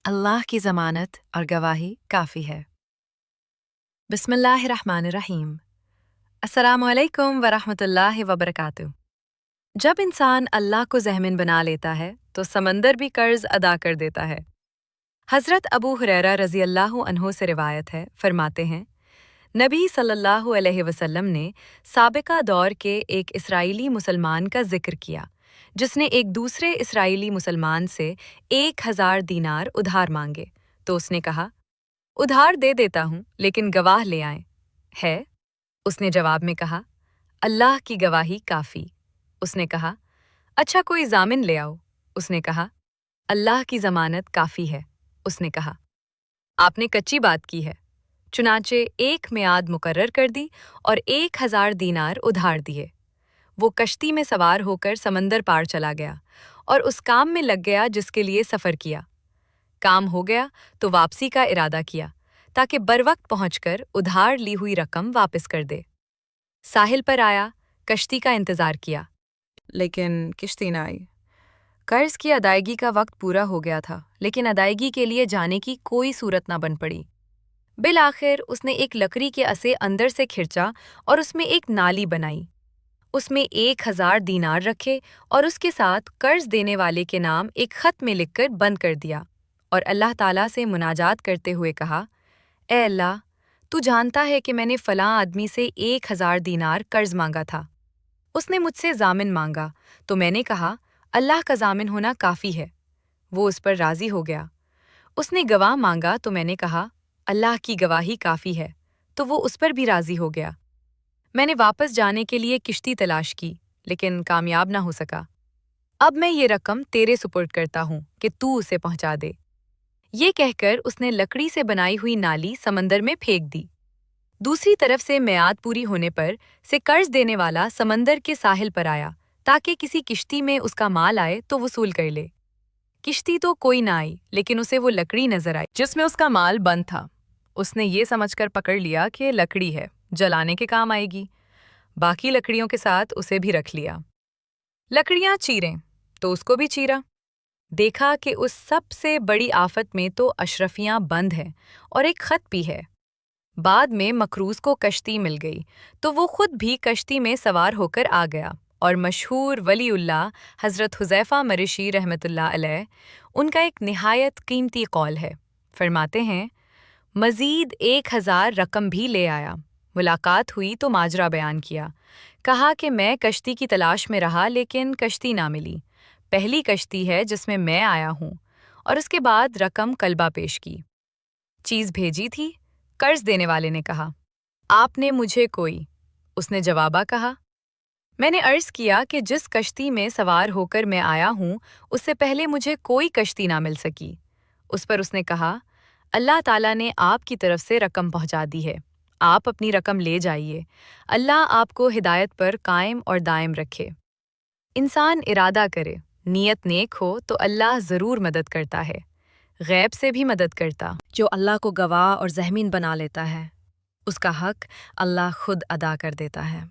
अल्लाह की ज़मानत और गवाही काफ़ी है। बिस्मिल्लाहिर्रहमानिर्रहीम। अस्सलामुअलैकुम वरहमतुल्लाहि वबरकातुहू। जब इंसान अल्लाह को ज़हमीन बना लेता है तो समंदर भी कर्ज अदा कर देता है। हज़रत अबू हुरैरा रज़ी अल्लाहु अन्हु से रिवायत है, फरमाते हैं, नबी सल्लल्लाहु अलैहि वसल्लम ने साबिका दौर के एक इस्राएली मुसलमान का जिक्र किया जिसने एक दूसरे इस्राएली मुसलमान से 1000 दीनार उधार मांगे। तो उसने कहा, उधार दे देता हूं लेकिन गवाह ले आएं। है? उसने जवाब में कहा, अल्लाह की गवाही काफ़ी। उसने कहा, अच्छा कोई जामिन ले आओ। उसने कहा, अल्लाह की ज़मानत काफ़ी है। उसने कहा, आपने कच्ची बात की है। चुनाचे एक मियाद मुकर्रर कर दी और 1000 दीनार उधार दिए। वो कश्ती में सवार होकर समंदर पार चला गया और उस काम में लग गया जिसके लिए सफ़र किया। काम हो गया तो वापसी का इरादा किया ताकि बरवक्त पहुंचकर उधार ली हुई रकम वापस कर दे। साहिल पर आया, कश्ती का इंतज़ार किया, लेकिन किश्ती न आई। कर्ज की अदायगी का वक्त पूरा हो गया था, लेकिन अदायगी के लिए जाने की कोई सूरत न बन पड़ी। बिल आखिर उसने एक लकड़ी के असे अंदर से खिंचा और उसमें एक नाली बनाई। उसमें 1000 दीनार रखे और उसके साथ कर्ज देने वाले के नाम एक खत में लिखकर बंद कर दिया और अल्लाह ताला से मुनाजात करते हुए कहा, ए अल्लाह, तू जानता है कि मैंने फलां आदमी से 1000 दीनार कर्ज मांगा था। उसने मुझसे जामिन मांगा तो मैंने कहा, अल्लाह का जामिन होना काफ़ी है। वो उस पर राज़ी हो गया। उसने गवाह मांगा तो मैंने कहा, अल्लाह की गवाही काफ़ी है, तो वो उस पर भी राज़ी हो गया। मैंने वापस जाने के लिए किश्ती तलाश की, लेकिन कामयाब ना हो सका। अब मैं ये रकम तेरे सुपुर्द करता हूँ कि तू उसे पहुँचा दे। ये कहकर उसने लकड़ी से बनाई हुई नाली समंदर में फेंक दी। दूसरी तरफ से मियाद पूरी होने पर से कर्ज देने वाला समंदर के साहिल पर आया ताकि किसी किश्ती में उसका माल आए तो वसूल कर ले। किश्ती तो कोई ना आई, लेकिन उसे वो लकड़ी नजर आई जिसमें उसका माल बंद था। उसने ये समझकर पकड़ लिया कि ये लकड़ी है, जलाने के काम आएगी। बाकी लकड़ियों के साथ उसे भी रख लिया। लकड़ियां चीरें तो उसको भी चीरा। देखा कि उस सबसे बड़ी आफत में तो अशरफियां बंद हैं और एक खत भी है। बाद में मकरूज को कश्ती मिल गई तो वो खुद भी कश्ती में सवार होकर आ गया और मशहूर वलीउल्लाह हज़रत हुज़ैफ़ा मरिशी रहमतुल्लाह अलैह, उनका एक निहायत कीमती कौल है। फरमाते हैं, मज़ीद 1000 रकम भी ले आया। मुलाकात हुई तो माजरा बयान किया। कहा कि मैं कश्ती की तलाश में रहा लेकिन कश्ती ना मिली। पहली कश्ती है जिसमें मैं आया हूँ। और उसके बाद रकम कलबा पेश की। चीज़ भेजी थी? कर्ज देने वाले ने कहा, आपने मुझे कोई? उसने जवाबा कहा, मैंने अर्ज़ किया कि जिस कश्ती में सवार होकर मैं आया हूँ उससे पहले मुझे कोई कश्ती ना मिल सकी। उस पर उसने कहा, अल्लाह ताला ने आपकी तरफ से रकम पहुँचा दी है, आप अपनी रकम ले जाइए। अल्लाह आपको हिदायत पर कायम और दायम रखे। इंसान इरादा करे, नीयत नेक हो तो अल्लाह ज़रूर मदद करता है, गैब से भी मदद करता। जो अल्लाह को गवाह और ज़हमीन बना लेता है, उसका हक अल्लाह खुद अदा कर देता है।